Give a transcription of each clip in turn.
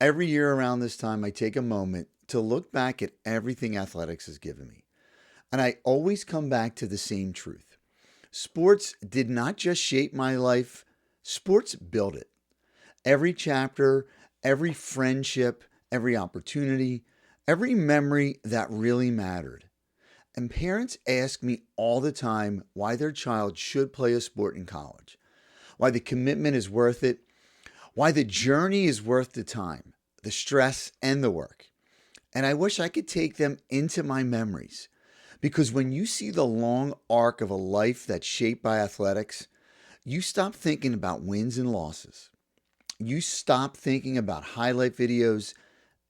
Every year around this time, I take a moment to look back at everything athletics has given me. And I always come back to the same truth. Sports did not just shape my life, sports built it. Every chapter, every friendship, every opportunity, every memory that really mattered. And parents ask me all the time why their child should play a sport in college, why the commitment is worth it, why the journey is worth the time, the stress, and the work. And I wish I could take them into my memories. Because when you see the long arc of a life that's shaped by athletics, you stop thinking about wins and losses. You stop thinking about highlight videos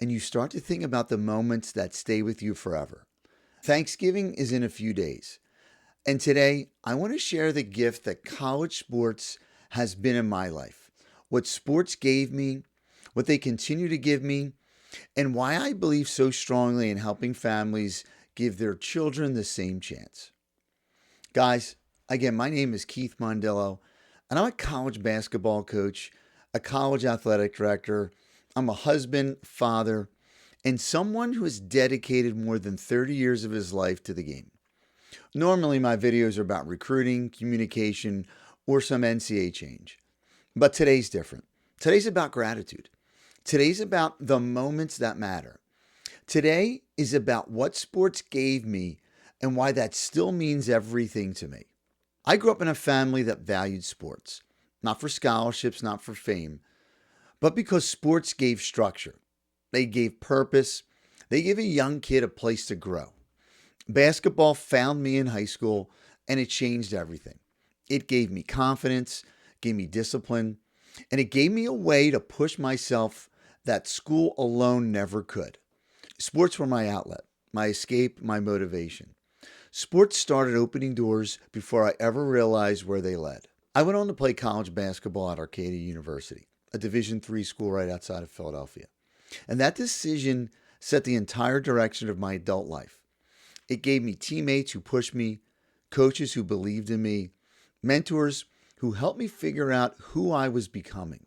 and you start to think about the moments that stay with you forever. Thanksgiving is in a few days. And today, I want to share the gift that college sports has been in my life. What sports gave me, what they continue to give me, and why I believe so strongly in helping families give their children the same chance. Guys, again, my name is Keith Mondillo, and I'm a college basketball coach, a college athletic director. I'm a husband, father, and someone who has dedicated more than 30 years of his life to the game. Normally, my videos are about recruiting, communication, or some NCAA change. But today's different. Today's about gratitude. Today's about the moments that matter. Today is about what sports gave me and why that still means everything to me. I grew up in a family that valued sports, not for scholarships, not for fame, but because sports gave structure. They gave purpose. They gave a young kid a place to grow. Basketball found me in high school and it changed everything. It gave me confidence, gave me discipline, and it gave me a way to push myself that school alone never could. Sports were my outlet, my escape, my motivation. Sports started opening doors before I ever realized where they led. I went on to play college basketball at Arcadia University, a Division III school right outside of Philadelphia. And that decision set the entire direction of my adult life. It gave me teammates who pushed me, coaches who believed in me, mentors who helped me figure out who I was becoming.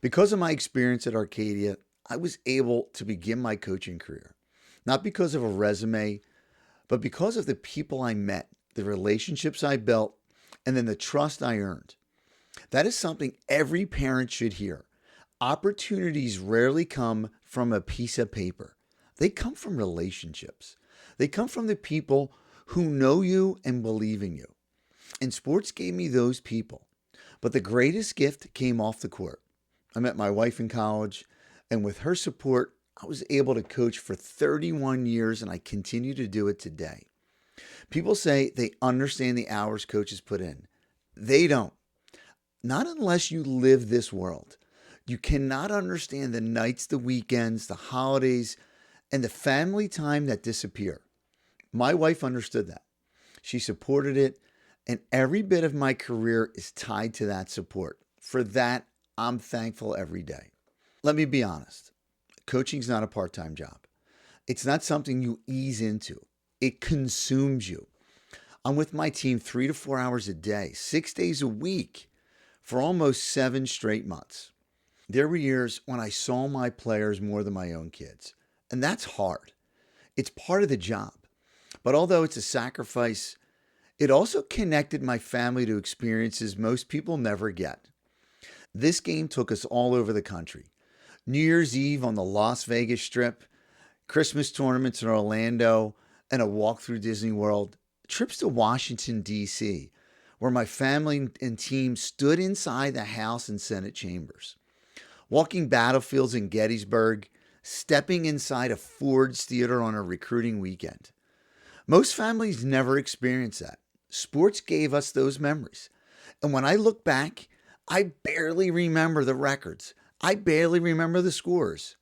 Because of my experience at Arcadia, I was able to begin my coaching career, not because of a resume, but because of the people I met, the relationships I built, and then the trust I earned. That is something every parent should hear. Opportunities rarely come from a piece of paper. They come from relationships. They come from the people who know you and believe in you. And sports gave me those people. But the greatest gift came off the court. I met my wife in college, and with her support, I was able to coach for 31 years, and I continue to do it today. People say they understand the hours coaches put in. They don't. Not unless you live this world. You cannot understand the nights, the weekends, the holidays, and the family time that disappear. My wife understood that. She supported it, and every bit of my career is tied to that support. For that, I'm thankful every day. Let me be honest. Coaching's not a part-time job. It's not something you ease into. It consumes you. I'm with my team 3 to 4 hours a day, 6 days a week for almost 7 straight months. There were years when I saw my players more than my own kids, and that's hard. It's part of the job. But although it's a sacrifice, it also connected my family to experiences most people never get. This game took us all over the country. New Year's Eve on the Las Vegas Strip, Christmas tournaments in Orlando, and a walk through Disney World, trips to Washington, D.C., where my family and team stood inside the House and Senate chambers, walking battlefields in Gettysburg, stepping inside a Ford's theater on a recruiting weekend. Most families never experience that. Sports gave us those memories. And when I look back, I barely remember the records. I barely remember the scores.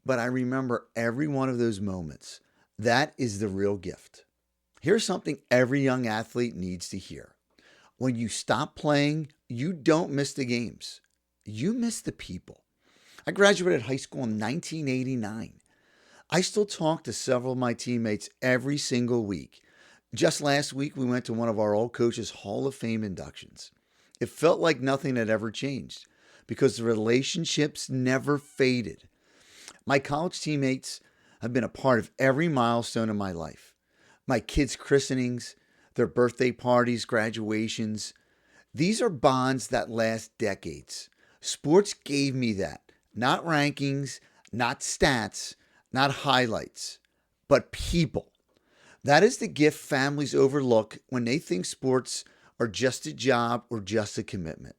But I remember every one of those moments. That is the real gift. Here's something every young athlete needs to hear. When you stop playing, you don't miss the games. You miss the people. I graduated high school in 1989. I still talk to several of my teammates every single week. Just last week, we went to one of our old coaches' Hall of Fame inductions. It felt like nothing had ever changed because the relationships never faded. My college teammates have been a part of every milestone in my life. My kids' christenings, their birthday parties, graduations. These are bonds that last decades. Sports gave me that. Not rankings, not stats, not highlights, but people. That is the gift families overlook when they think sports are just a job or just a commitment.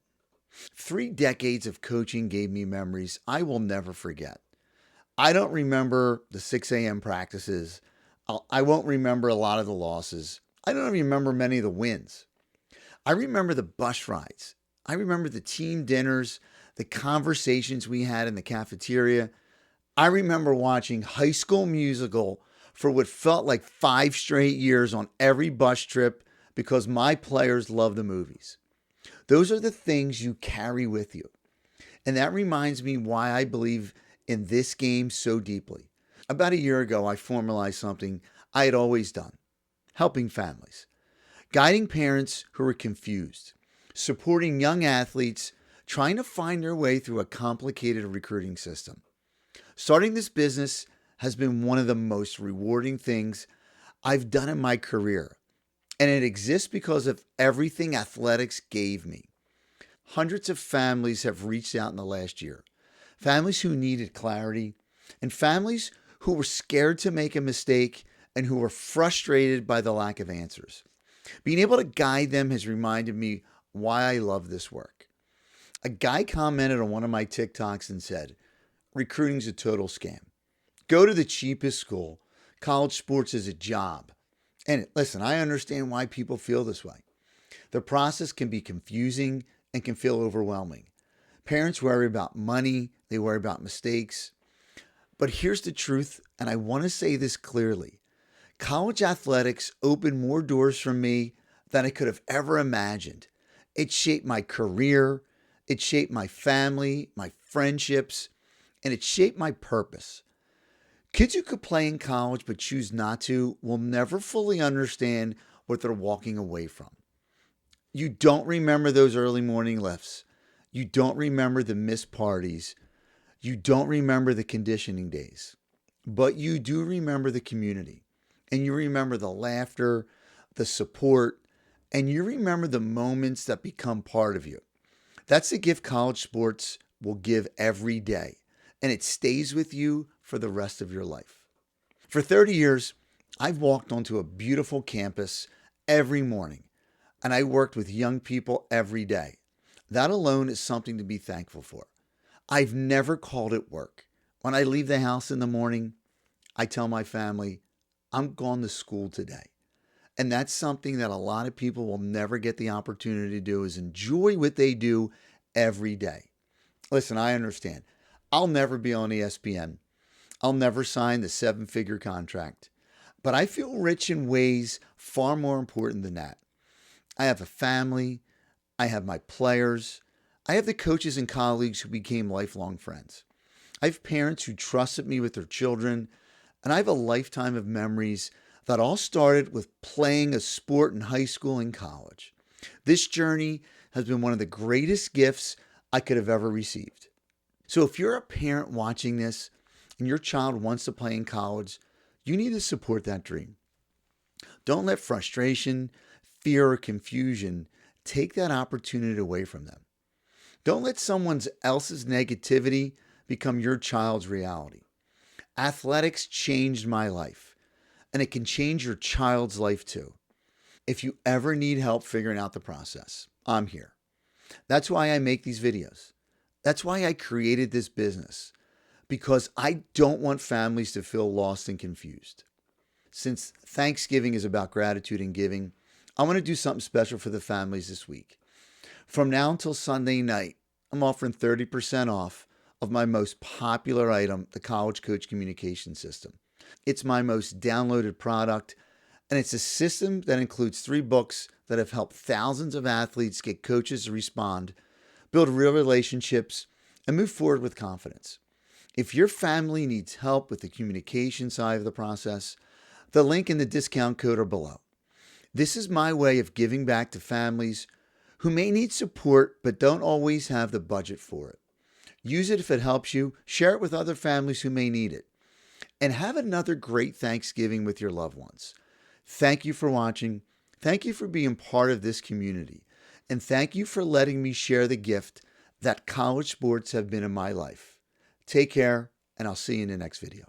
3 decades of coaching gave me memories I will never forget. I don't remember the 6 a.m. practices. I won't remember a lot of the losses. I don't even remember many of the wins. I remember the bus rides. I remember the team dinners, the conversations we had in the cafeteria. I remember watching High School Musical for what felt like 5 straight years on every bus trip because my players love the movies. Those are the things you carry with you. And that reminds me why I believe in this game so deeply. About a year ago, I formalized something I had always done: helping families, guiding parents who are confused, supporting young athletes trying to find their way through a complicated recruiting system. Starting this business has been one of the most rewarding things I've done in my career, and it exists because of everything athletics gave me. Hundreds of families have reached out in the last year. Families who needed clarity, and families who were scared to make a mistake and who were frustrated by the lack of answers. Being able to guide them has reminded me why I love this work. A guy commented on one of my TikToks and said, recruiting's a total scam. Go to the cheapest school. College sports is a job. And listen, I understand why people feel this way. The process can be confusing and can feel overwhelming. Parents worry about money, they worry about mistakes. But here's the truth, and I want to say this clearly. College athletics opened more doors for me than I could have ever imagined. It shaped my career, it shaped my family, my friendships, and it shaped my purpose. Kids who could play in college but choose not to will never fully understand what they're walking away from. You don't remember those early morning lifts. You don't remember the missed parties. You don't remember the conditioning days. But you do remember the community. And you remember the laughter, the support, and you remember the moments that become part of you. That's the gift college sports will give every day, and it stays with you for the rest of your life. For 30 years, I've walked onto a beautiful campus every morning, and I worked with young people every day. That alone is something to be thankful for. I've never called it work. When I leave the house in the morning, I tell my family, I'm going to school today. And that's something that a lot of people will never get the opportunity to do, is enjoy what they do every day. Listen, I understand. I'll never be on ESPN. I'll never sign the 7-figure contract. But I feel rich in ways far more important than that. I have a family. I have my players. I have the coaches and colleagues who became lifelong friends. I have parents who trusted me with their children. And I have a lifetime of memories that all started with playing a sport in high school and college. This journey has been one of the greatest gifts I could have ever received. So if you're a parent watching this and your child wants to play in college, you need to support that dream. Don't let frustration, fear, or confusion take that opportunity away from them. Don't let someone else's negativity become your child's reality. Athletics changed my life, and it can change your child's life too. If you ever need help figuring out the process, I'm here. That's why I make these videos. That's why I created this business, because I don't want families to feel lost and confused. Since Thanksgiving is about gratitude and giving, I want to do something special for the families this week. From now until Sunday night, I'm offering 30% off of my most popular item, the College Coach Communication System. It's my most downloaded product, and it's a system that includes 3 books that have helped thousands of athletes get coaches to respond, build real relationships, and move forward with confidence. If your family needs help with the communication side of the process, the link and the discount code are below. This is my way of giving back to families who may need support but don't always have the budget for it. Use it if it helps you. Share it with other families who may need it. And have another great Thanksgiving with your loved ones. Thank you for watching. Thank you for being part of this community. And thank you for letting me share the gift that college sports have been in my life. Take care, and I'll see you in the next video.